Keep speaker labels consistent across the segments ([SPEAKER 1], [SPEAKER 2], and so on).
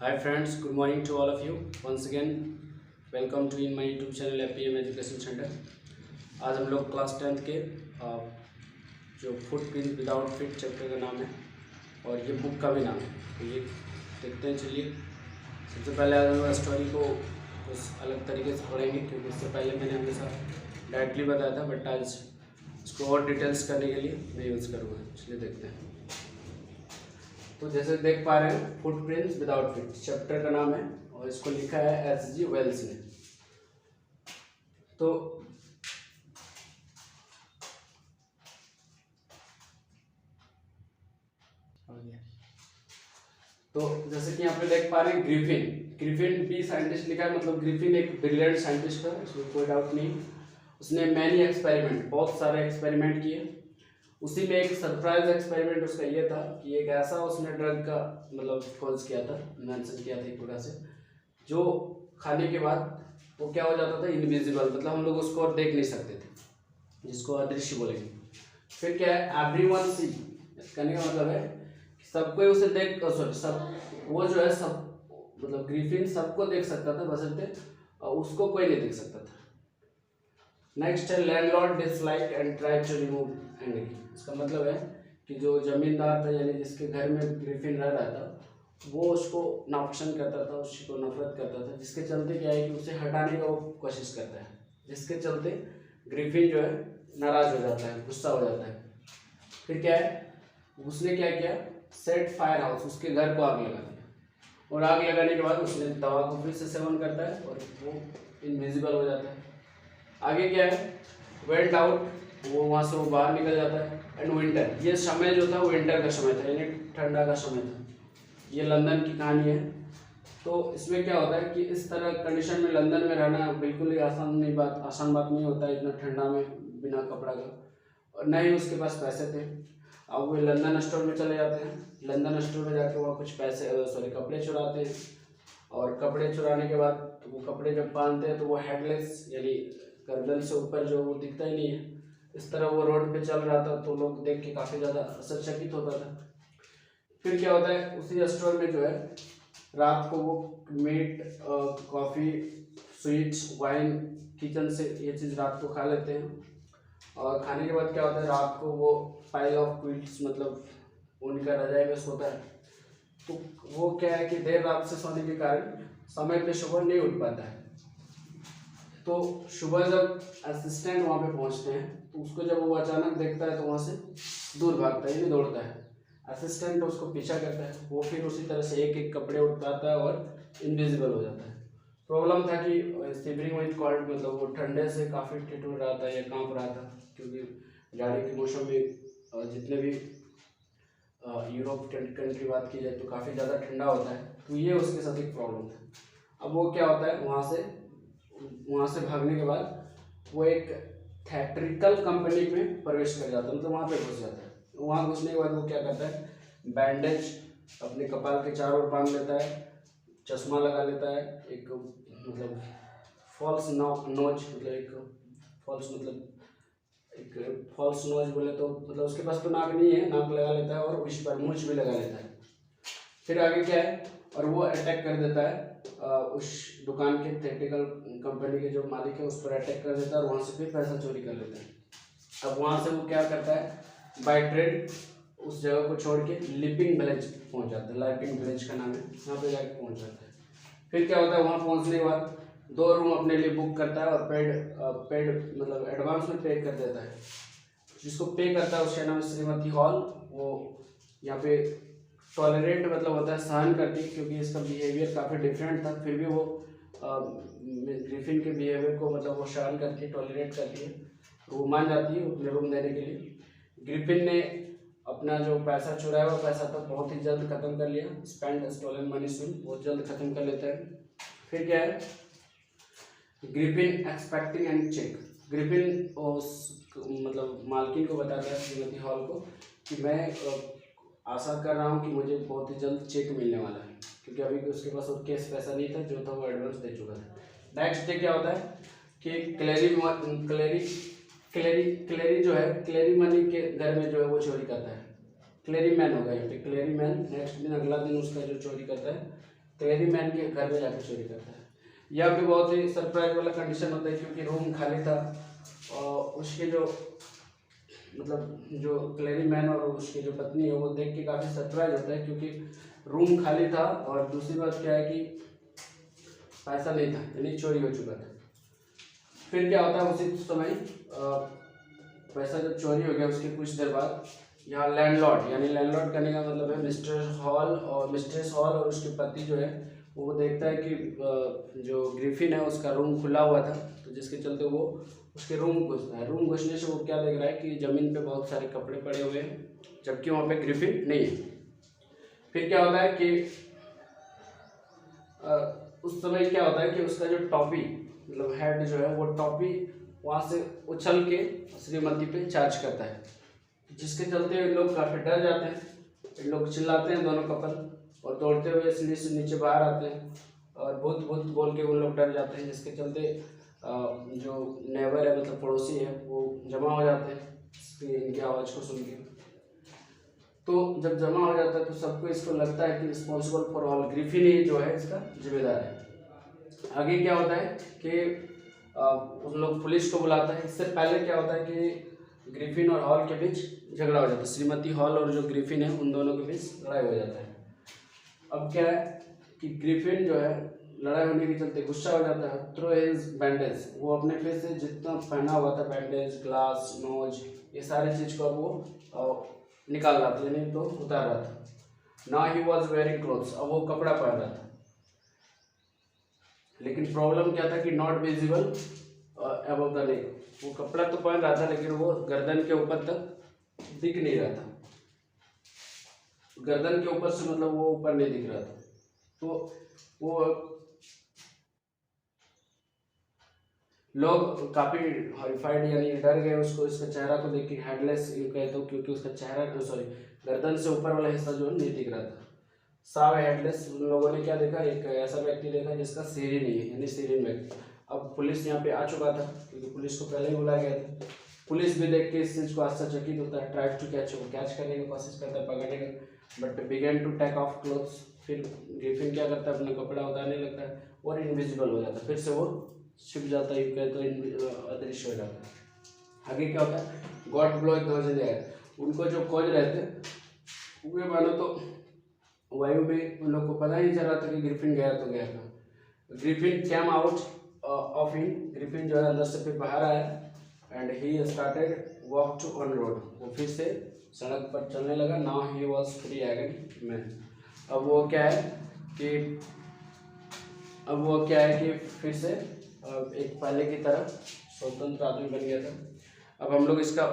[SPEAKER 1] Hi friends, good morning to all of you. Once again, welcome to in my YouTube channel FPM Education Center. आज हम लोग class 10th के जो footprint without fit chapter का नाम है और ये बुक का भी नाम है। तो ये देखते हैं। चलिए, सबसे पहले आज हम स्टोरी को कुछ अलग तरीके से पढ़ेंगे, क्योंकि इससे पहले मैंने हमेशा डायरेक्टली बताया था, बट आज इसको और डिटेल्स करने के लिए मैं यूज़ करूँगा। चलिए देखते हैं। तो जैसे देख पा रहे हैं, फुटप्रिंट्स विदाउट फिट चैप्टर का नाम है और इसको लिखा है एस.जी. वेल्स ने। तो जैसे कि यहाँ पे देख पा रहे हैं, ग्रिफिन भी साइंटिस्ट लिखा है, मतलब ग्रिफिन एक ब्रिलियंट साइंटिस्ट है, इसमें कोई डाउट नहीं। उसने मैनी एक्सपेरिमेंट, बहुत सारे एक्सपेरिमेंट किए। उसी में एक सरप्राइज एक्सपेरिमेंट उसका ये था कि एक ऐसा उसने ड्रग का मतलब खोज किया था, मेंशन किया था एक प्रकार से, जो खाने के बाद वो क्या हो जाता था, इनविजिबल, मतलब हम लोग उसको और देख नहीं सकते थे, जिसको अदृश्य बोलेंगे। फिर क्या है, एवरीवन सी कहने का मतलब है कि सबको उसे देख, सॉरी सब, वो जो है सब, मतलब ग्रिफिन सबको देख सकता था, बशर्ते उसको कोई नहीं देख सकता था। नेक्स्ट है, landlord dislike and try to remove angry. इसका मतलब है कि जो जमींदार था, यानी जिसके घर में ग्रिफिन रह रहा था, वो उसको नापसंद करता था, उसको नफरत करता था, जिसके चलते क्या है कि उसे हटाने का वो कोशिश करता है, जिसके चलते ग्रिफिन जो है नाराज हो जाता है, गुस्सा हो जाता है। फिर क्या है, उसने क्या किया, सेट फायर हाउस, उसके घर को आग लगा दिया, और आग लगाने के बाद उसने दवा को फिर से सेवन करता है और वो इनविजिबल हो जाता है। आगे क्या है, वेंट आउट, वो वहाँ से वो बाहर निकल जाता है। एंड विंटर, ये समय जो था वो विंटर का समय था, यानी ठंडा का समय था। ये लंदन की कहानी है। तो इसमें क्या होता है कि इस तरह कंडीशन में लंदन में रहना बिल्कुल ही आसान बात नहीं होता है, इतना ठंडा में बिना कपड़ा का, और न ही उसके पास पैसे थे। अब वो लंदन स्टोर में चले जाते हैं, लंदन स्टोर में जाके वहाँ कुछ कपड़े चुराते हैं, और कपड़े चुराने के बाद वो कपड़े जब पहनते हैं तो वो हेडलेस, यानी गर्दन से ऊपर जो वो दिखता ही नहीं है। इस तरह वो रोड पे चल रहा था, तो लोग देख के काफ़ी ज़्यादा आश्चर्यचकित होता था। फिर क्या होता है, उसी स्टोर में जो है रात को वो meat, coffee, sweets, wine, kitchen से ये चीज़ रात को खा लेते हैं। और खाने के बाद क्या होता है, रात को वो पाइल ऑफ क्विल्ट्स, मतलब उनका रजाई में सोता है। तो वो क्या है कि देर रात से सोने के कारण समय पे सुबह नहीं उठ पाता है। तो सुबह जब असिस्टेंट वहाँ पे पहुँचते हैं, तो उसको जब वो अचानक देखता है तो वहाँ से दूर भागता है, यानी दौड़ता है। असिस्टेंट उसको पीछा करता है, वो फिर उसी तरह से एक एक कपड़े उठाता है और इनविजिबल हो जाता है। प्रॉब्लम था कि शिवरिंग विद कोल्ड, मतलब वो ठंडे से काफ़ी ठिठुर रहा था या कांप रहा था, क्योंकि जाड़े के मौसम में जितने भी यूरोप कंट्री बात की जाए तो काफ़ी ज़्यादा ठंडा होता है, तो ये उसके साथ एक प्रॉब्लम था। अब वो क्या होता है, वहाँ से भागने के बाद वो एक थिएट्रिकल कंपनी में प्रवेश कर जाता है, मतलब वहाँ पे घुस जाता है। वहाँ घुसने के बाद वो क्या करता है, बैंडेज अपने कपाल के चारों ओर बांध लेता है, चश्मा लगा लेता है, एक मतलब फॉल्स नोज, मतलब एक फॉल्स नोज बोले तो मतलब उसके पास तो नाक नहीं है, नाक लगा लेता है, और उस पर मूंछ भी लगा लेता है। फिर आगे क्या है, और वो अटैक कर देता है उस दुकान के, थिएट्रिकल कंपनी के जो मालिक है उस पर अटैक कर देता है, और वहाँ से फिर पैसा चोरी कर लेता है। अब वहाँ से वो क्या करता है, बाय ट्रेन उस जगह को छोड़ के लिपिंग विलेज पहुँच जाता है, लाइपिंग विलेज का नाम है, वहाँ पे जाके पहुँच जाता है। फिर क्या होता है, वहाँ पहुँचने के बाद 2 रूम अपने लिए बुक करता है, और पेड मतलब एडवांस में पे कर देता है। जिसको पे करता है उसका नाम है श्रीमती हॉल। वो यहाँ पे टॉलरेट मतलब होता है सहन करती, क्योंकि इसका बिहेवियर काफ़ी डिफरेंट था, फिर भी वो ग्रिफिन के बिहेवियर को मतलब वो सहन करती है, टॉलरेट करती है, वो मान जाती है अपने रूम देने के लिए। ग्रिफिन ने अपना जो पैसा चुराया हुआ पैसा था बहुत ही जल्द खत्म कर लिया, स्पेंड स्टोलन मनी सून, बहुत जल्द खत्म कर लेता है। फिर क्या है, Griffin expecting and cheque, Griffin मतलब मालकिन को बताता है, श्रीमती हॉल को, कि मैं आशा कर रहा हूँ कि मुझे बहुत ही जल्द चेक मिलने वाला है, क्योंकि अभी उसके पास और कैश पैसा नहीं था, जो था वो एडवांस दे चुका था। नेक्स्ट डे क्या होता है कि क्लेरी जो है, क्लेरी मनी के घर में जो है वो चोरी करता है। क्लेरी मैन होगा यहाँ पे, क्लेरी मैन। नेक्स्ट दिन, अगला दिन उसका जो चोरी करता है क्लेरी मैन के घर में जाकर चोरी करता है। यह भी बहुत ही सरप्राइज वाला कंडीशन होता है क्योंकि रूम खाली था और उसके जो मतलब जो क्लेरी मैन और उसकी जो पत्नी है वो देख के काफ़ी सरप्राइज होता है क्योंकि रूम खाली था और दूसरी बात क्या है कि पैसा नहीं था, यानी चोरी हो चुका था। फिर क्या होता है उसी समय पैसा जब चोरी हो गया उसके कुछ देर बाद यहाँ लैंडलॉर्ड, यानी लैंडलॉर्ड करने का मतलब है मिस्ट्रेस हॉल और उसके पति जो है वो देखता है कि जो ग्रिफिन है उसका रूम खुला हुआ था, तो जिसके चलते वो उसके रूम घुसता है। रूम घुसने से वो क्या देख रहा है कि ज़मीन पे बहुत सारे कपड़े पड़े हुए हैं जबकि वहाँ पे ग्रिफिन नहीं है। फिर क्या होता है कि उस समय क्या होता है कि उसका जो टॉपी मतलब हेड जो है वो टॉपी वहाँ से उछल के श्रीमती पे चार्ज करता है, जिसके चलते इन लोग काफ़ी डर जाते हैं। इन लोग चिल्लाते हैं दोनों कपल और दौड़ते हुए सीढ़ी से नीचे बाहर आते हैं और भूत भूत बोल के वो लोग डर जाते हैं, जिसके चलते जो नेबर है मतलब पड़ोसी है वो जमा हो जाते हैं इनकी आवाज़ को सुन के। तो जब जमा हो जाता है तो सबको इसको लगता है कि रिस्पॉन्सिबल फॉर ऑल ग्रिफिन ही जो है इसका जिम्मेदार है। आगे क्या होता है कि उन लोग पुलिस को बुलाता है। इससे पहले क्या होता है कि ग्रिफिन और हॉल के बीच झगड़ा हो जाता है, श्रीमती हॉल और जो ग्रिफिन है उन दोनों के बीच लड़ाई हो जाता है। अब क्या है कि ग्रिफिन जो है लड़ाई होने के चलते गुस्सा हो जाता है, थ्रो हिज बैंडेज, वो अपने फेस से जितना पहना हुआ था बैंडेज, ग्लास, नोज, ये सारे चीज़ को वो निकाल रहा था, यानी तो उतार रहा था। ना ही वॉज वेयरिंग क्लोथ्स, अब वो कपड़ा पहन रहा था, लेकिन प्रॉब्लम क्या था कि not visible above the neck, वो कपड़ा तो पहन रहा था लेकिन वो गर्दन के ऊपर तक दिख नहीं रहा था, गर्दन के ऊपर से मतलब वो ऊपर नहीं दिख रहा था। तो वो लोग काफ़ी हॉरिफाइड यानी डर गए उसको, इसका चेहरा को देख के, हेडलेस कहते हो क्योंकि उसका चेहरा सॉरी गर्दन से ऊपर वाला हिस्सा जो है नहीं दिख रहा था। साव हेडलेस, उन लोगों ने क्या देखा, एक ऐसा व्यक्ति देखा जिसका सिर ही नहीं है, यानी सिरहीन व्यक्ति। अब पुलिस यहाँ पे आ चुका था क्योंकि पुलिस को पहले ही बुलाया गया था। पुलिस भी देख के इस चीज़ को आश्चर्यचकित होता है, ट्राई टू कैच, वो कैच करने की कोशिश करता है, पकड़ने का, but begin to take off clothes. फिर ग्रिफिन क्या करता है, अपना कपड़ा उतारने लगता है और इनविजिबल हो जाता है, फिर से वो छिप जाता है, तो अदृश्य हो जाता है। आगे क्या होता है, God blow those in the air, उनको जो खोज रहे थे वे मानो तो वायु में उन लोग को पता ही नहीं चल रहा था कि ग्रिफिन गया तो गया था। Griffin came out of inn, Griffin जो है अंदर से फिर बाहर आया and he started walk to on road, वो फिर से सड़क पर चलने लगा। Now he was free again man, अब वो क्या है कि फिर से एक पहले की तरह स्वतंत्र आदमी बन गया था। अब हम लोग इसका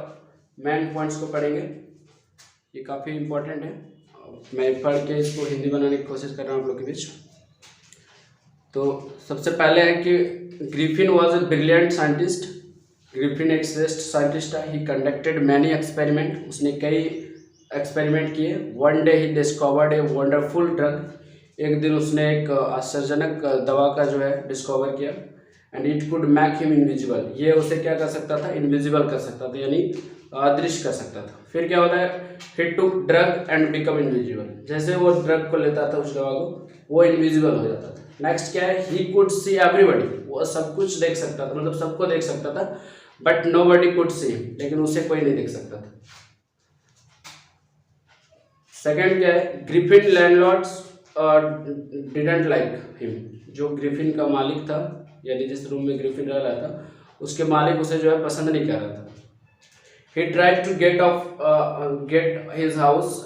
[SPEAKER 1] मेन पॉइंट्स को पढ़ेंगे, ये काफ़ी इम्पोर्टेंट है, मैं पढ़ के इसको हिंदी बनाने की कोशिश कर रहा हूँ आप लोग के बीच। तो सबसे पहले है कि Griffin was a brilliant scientist, Griffin एक श्रेष्ठ साइंटिस्ट था। ही कंडक्टेड मैनी एक्सपेरिमेंट, उसने कई एक्सपेरिमेंट किए। One day he discovered a wonderful drug, एक दिन उसने एक आश्चर्यजनक दवा का जो है डिस्कवर किया। And it could make him invisible, ये उसे क्या कर सकता था, इनविजिबल कर सकता था, यानी अदृश्य कर सकता था। फिर क्या होता है, ही took drug and become invisible, जैसे वो ड्रग को लेता था उस दवा को वो इनविजिबल हो जाता था। नेक्स्ट क्या है, ही कुड सी एवरीबडी, वो सब कुछ देख सकता था, मतलब सबको देख सकता था, बट नोबडी कुड सी, लेकिन उसे कोई नहीं देख सकता था। सेकंड क्या है, Griffin landlords didn't like him, जो ग्रिफिन का मालिक था यानी जिस रूम में ग्रिफिन रह रहा था उसके मालिक उसे जो है पसंद नहीं कर रहा था। He tried to get his house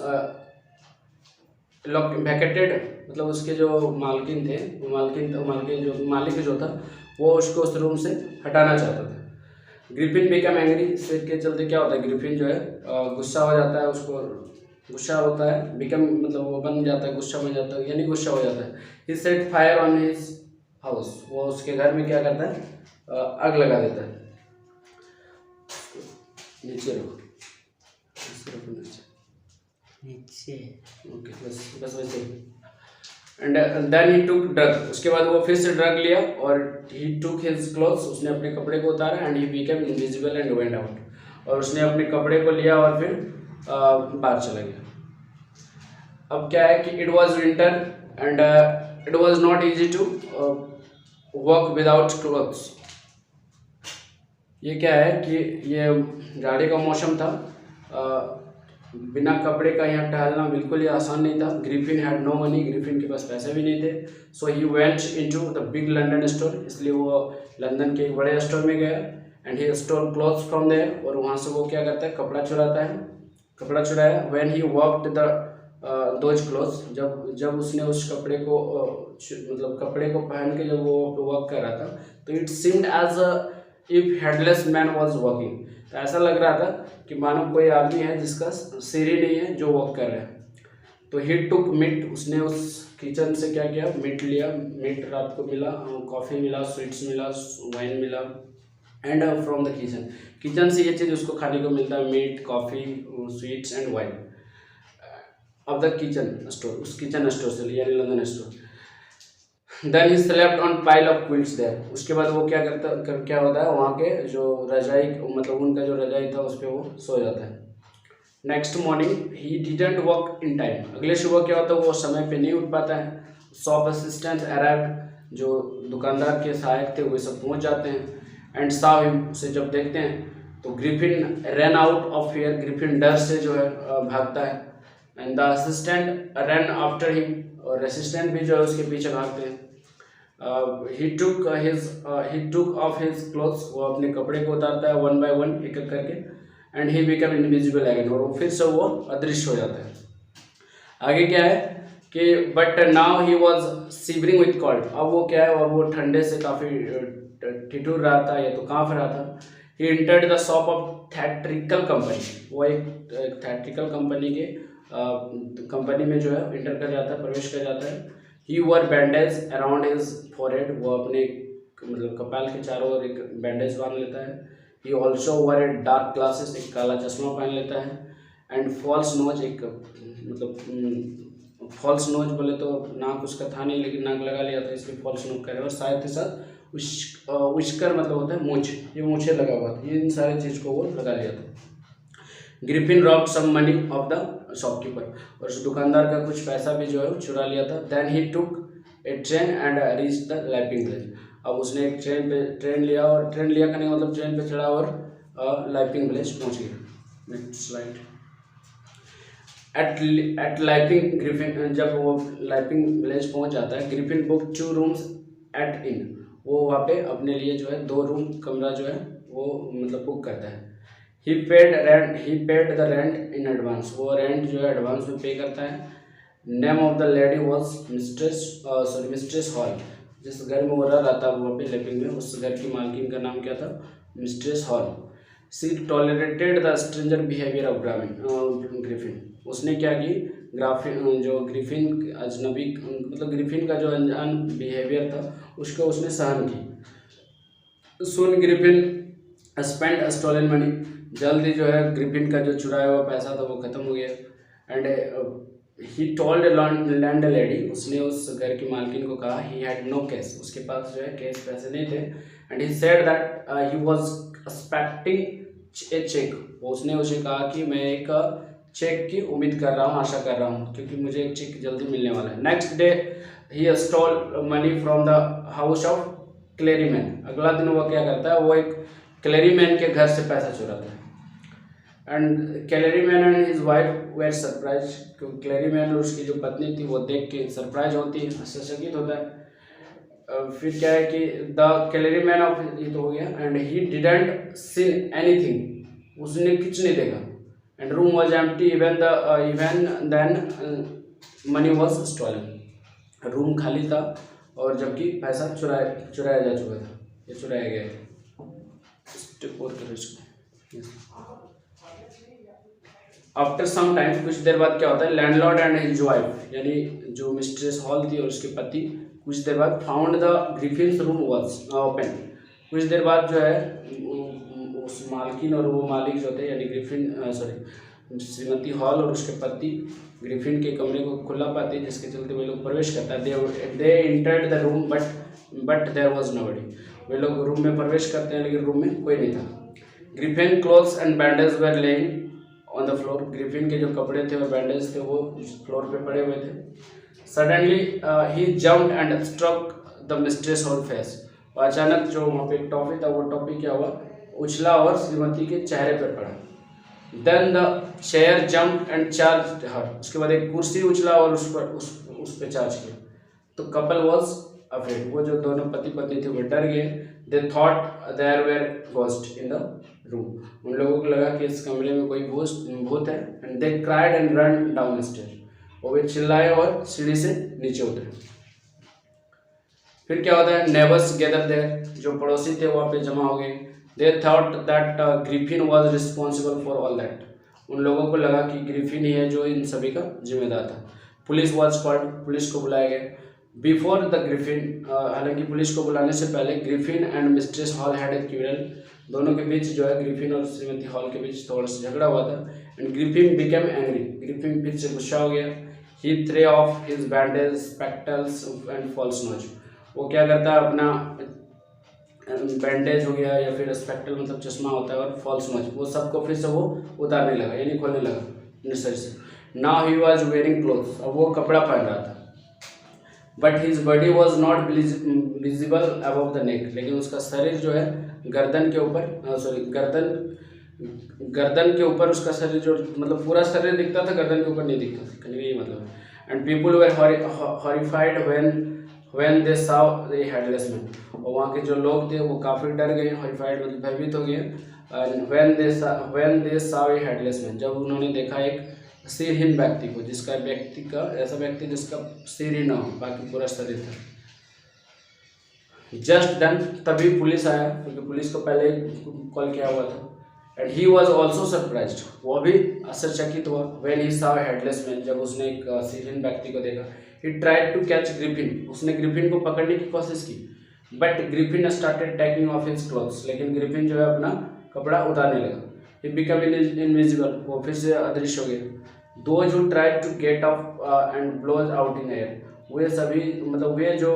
[SPEAKER 1] vacated, मतलब उसके जो मालकिन थे वो मालिक जो था वो उसको उस रूम से हटाना चाहता था। ग्रिफिन बिकम एंग्री, इसके के चलते क्या होता है, ग्रिफिन जो है गुस्सा हो जाता है, उसको गुस्सा होता है, बिकम मतलब वो बन जाता है, गुस्सा बन जाता है, यानी गुस्सा हो जाता है। He set fire on his house, वो उसके घर में क्या करता है, आग लगा देता है। नीचे रखो, नीचे ओके, बस वैसे। And then he took drug, उसके बाद वो फिर से ड्रग लिया और ही टुक हिज क्लोथ्स, उसने अपने कपड़े को उतारा and he became invisible and went out, और उसने अपने कपड़े को लिया और फिर बाहर चला गया। अब क्या है कि it was winter and it was not easy to walk without clothes. ये क्या है कि ये जाड़े का मौसम था, बिना कपड़े का यहाँ टहलना बिल्कुल ही आसान नहीं था। Griffin had no money, Griffin के पास पैसे भी नहीं थे। So he went into the big London store, इसलिए वो लंदन के एक बड़े स्टोर में गया। And he stole clothes from there, और वहाँ से वो क्या करता है, कपड़ा चुराता है। कपड़ा चुराया। When he walked the those clothes, जब उसने उस कपड़े को मतलब कपड़े को पहन के जब वो वॉक कर रहा था, तो it seemed as if headless man was walking. तो ऐसा लग रहा था कि मानो कोई आदमी है जिसका सिर ही नहीं है जो वॉक कर रहा है। तो ही टुक मीट, उसने उस किचन से क्या किया, मीट लिया। मीट रात को मिला, कॉफ़ी मिला, स्वीट्स मिला, वाइन मिला। एंड फ्रॉम द किचन से ये चीज़ उसको खाने को मिलता है, meat, coffee, sweets and wine. Of the kitchen store, उस किचन स्टोर से लिया, London store. Then he slept on pile of quilts there. उसके बाद वो क्या होता है, वहाँ के जो रजाई, मतलब उनका जो रजाई था उस पर वो सो जाता है। Next morning he didn't walk in time. अगले सुबह क्या होता है, वो समय पे नहीं उठ पाता है। शॉप असिस्टेंट अराइव्ड, जो दुकानदार के सहायक थे वो सब पहुँच जाते हैं। एंड सॉ हिम, उसे जब देखते हैं तो Griffin run out of fear, Griffin डर से जो है भागता है। And the assistant run after him, और असिस्टेंट भी जो है उसके पीछे भागते हैं। he took off his clothes, वो अपने कपड़े को उतारता है वन बाय वन, एक एक करके। And he become invisible again, और फिर से वो अदृश्य हो जाता है। आगे क्या है कि but now he was shivering with cold. अब वो क्या है, अब वो ठंडे से काफ़ी ठिठुर रहा था या तो कांप रहा था। He entered the shop of theatrical company, वो एक थिएट्रिकल कंपनी के कंपनी में जो है इंटर कर जाता है, प्रवेश कर जाता है। ही वर बैंडेज अराउंड हिज फॉरहेड, वो अपने मतलब कपाल के चारों ओर एक बैंडेज बांध लेता है। He also were a dark glasses, एक काला चश्मा पहन लेता है। एंड फॉल्स नोज, एक मतलब फॉल्स नोज बोले तो नाक उसका था नहीं, लेकिन नाक लगा लिया था, इसलिए फॉल्स नोज करे। और साथ ही साथ उश्कर मतलब होता है मूछ, ये मूछे लगा हुआ था, ये इन सारी चीज़ को वो लगा लिया था। Griffin robbed some money of the shopkeeper, और उस दुकानदार का कुछ पैसा भी जो है वो चुरा लिया था। Then he took a train and reach the Iping village. अब उसने एक ट्रेन लिया, और ट्रेन लिया का नहीं मतलब ट्रेन पे चढ़ा और लाइपिंग विलेज पहुंच गया। Next slide. एट लाइपिंग ग्रिफिन, जब वो लाइपिंग विलेज पहुंच जाता है, ग्रिफिन बुक 2 रूम्स एट इन, वो वहाँ पे अपने लिए जो है 2 रूम कमरा जो है वो मतलब बुक करता है। He paid the rent in advance, वो रेंट जो है एडवांस में पे करता है। Name of the lady was mistress Hall, जिस घर में वो रह रहा था वहाँ पे लिविंग में, उस घर की मालकिन का नाम क्या था, mistress Hall. She tolerated the stranger behaviour of Griffin, उसने क्या की, जो ग्रिफिन अजनबी मतलब ग्रिफिन का जो अनजान बिहेवियर था उसको उसने सहन की। सुन ग्रिफिन स्पेंड स्टोलन मनी, जल्दी जो है ग्रिफिन का जो चुराया हुआ पैसा था वो खत्म हो गया। And he told land lady, उसने उस घर की मालकिन को कहा, ही हैड नो कैश, उसके पास जो है कैश पैसे नहीं थे। And he said that he was expecting a cheque, उसने उसे कहा कि मैं एक चेक की उम्मीद कर रहा हूँ, आशा कर रहा हूँ, क्योंकि मुझे एक चेक जल्दी मिलने वाला है। Next day he stole money from the house of clergyman, अगला दिन वो क्या करता है, वो एक क्लेरीमैन के घर से पैसा चुराता है। And clergyman and his wife were surprise, क्योंकि क्लेरीमैन और उसकी जो पत्नी थी वो देख के सरप्राइज होती है, आश्चर्यचकित होता है। फिर क्या है कि द क्लेरीमैन ऑफ, ये तो हो गया। And he didn't seen anything, उसने कुछ नहीं देखा। And room was empty even then money was stolen, room खाली था और जबकि पैसा चुराया जा चुका था, ये चुराया गया है। आफ्टर सम टाइम, कुछ देर बाद क्या होता है, लैंडलॉर्ड एंड हिज वाइफ, यानी जो मिस्ट्रेस हॉल थी और उसके पति, कुछ देर बाद found the Griffin's room was open, कुछ देर बाद जो है उस मालकिन और वो मालिक जो थे, यानी ग्रिफिन श्रीमती हॉल और उसके पति ग्रिफिन के कमरे को खुला पाते, जिसके चलते वे लोग प्रवेश करता है। They entered the room but there was nobody, वे लोग रूम में प्रवेश करते हैं लेकिन रूम में कोई नहीं था। Griffin clothes and bandage were laying on the floor, Griffin के जो कपड़े थे और बैंडेज थे वो फ्लोर पे पड़े हुए थे। Suddenly he jumped and struck the mistress on face. और अचानक जो वहाँ पे टॉफी था वो टॉफी क्या हुआ, उछला और श्रीमती के चेहरे पर पड़ा। Then the chair jump and charge her. उसके बाद एक कुर्सी उछला और उस पर चार्ज किया। तो कपल वॉज अफ्रेड। वो जो दोनों पति पत्नी थे वो डर गए। They thought there were ghost in the room. उन लोगों को लगा कि इस कमरे में कोई भूत है। And they cried and run down stair. और वे चिल्लाए और सीढ़ी से नीचे उतरे। फिर क्या होता है, नेबर्स गैदर देयर। जो पड़ोसी थे वहाँ पे जमा हो गए। They thought that Griffin was responsible for all that. उन लोगों को लगा कि ग्रिफिन ही है जो इन सभी का जिम्मेदार था। Police was called. पुलिस को बुलाया गया। बिफोर द ग्रिफिन, हालांकि पुलिस को बुलाने से पहले Griffin and mistress hall had a crucial. दोनों के बीच जो है ग्रिफिन और श्रीमती हॉल के बीच थोड़ा सा झगड़ा हुआ था। And Griffin became angry. Griffin फिर से गुस्सा हो गया। He threw off his bandage, spectacles and false nose. वो क्या करता है, अपना बैंडेज हो गया या फिर स्पेक्टल मतलब चश्मा होता है, और फॉल्स नोज, वो सबको फिर से वो उतारने लगा, यानी खोलने लगा नर्सरी से। Now he was wearing clothes. अब वो कपड़ा पहन रहा था। But his body was not visible above the neck. लेकिन उसका शरीर जो है गर्दन के ऊपर, गर्दन के ऊपर उसका शरीर जो मतलब पूरा शरीर दिखता था, गर्दन के ऊपर नहीं दिखता था, कहने का ये मतलब है। And people were horrified when they saw the headless man. और वहाँ के जो लोग थे वो काफ़ी डर गए, हॉरिफाइड मतलब भयभीत हो गए। And when they saw a headless man, जब उन्होंने देखा एक सिरहीन व्यक्ति को, जिसका व्यक्ति का ऐसा व्यक्ति जिसका सिर ही ना हो, बाकी पूरा शरीर था। जस्ट देन, तभी पुलिस आया, क्योंकि पुलिस को पहले कॉल किया हुआ था। And he was also surprised, वो भी आश्चर्यचकित हुआ। When he saw headless man, जब उसने एक सिरहीन व्यक्ति को देखा। He tried to catch Griffin, उसने ग्रिफिन को पकड़ने की कोशिश की। But Griffin started taking off his clothes, लेकिन ग्रिफिन जो है अपना कपड़ा उतारने लगा। ही बिकम इनविजिबल, वो फिर से अदृश्य हो गया। Those who tried to get off and blows out in air, वे सभी मतलब वे जो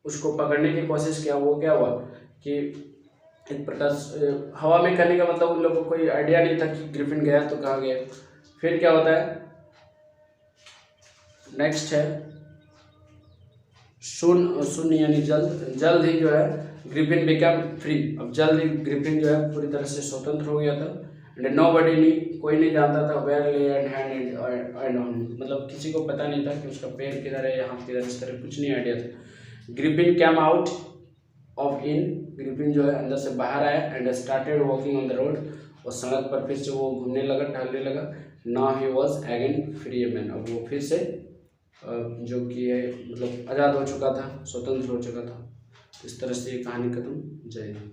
[SPEAKER 1] उसको पकड़ने की कोशिश किया, वो क्या हुआ कि एक प्रकार हवा में करने का मतलब उन लोगों को कोई आइडिया नहीं था कि ग्रिफिन गया तो कहाँ गया। फिर क्या होता है, नेक्स्ट है सुन यानी जल्द ही जो है ग्रिफिन बिकम फ्री। अब जल्द ही ग्रिफिन जो है पूरी तरह से स्वतंत्र हो गया था। एंड नोबडी नी, कोई नहीं जानता था वेयर ले एंड हैंड एंड ऑन, मतलब किसी को पता नहीं था कि उसका पैर किधर है या हाथ किधर, इस तरह कुछ नहीं आइडिया था। Griffin came out of inn, Griffin जो है अंदर से बाहर आया। And started walking on the road, और सड़क पर फिर से वो घूमने लगा, टहलने लगा। Now he was again free man, अब वो फिर से जो कि है मतलब आज़ाद हो चुका था, स्वतंत्र हो चुका था। इस तरह से ये कहानी खत्म। जय हिंद।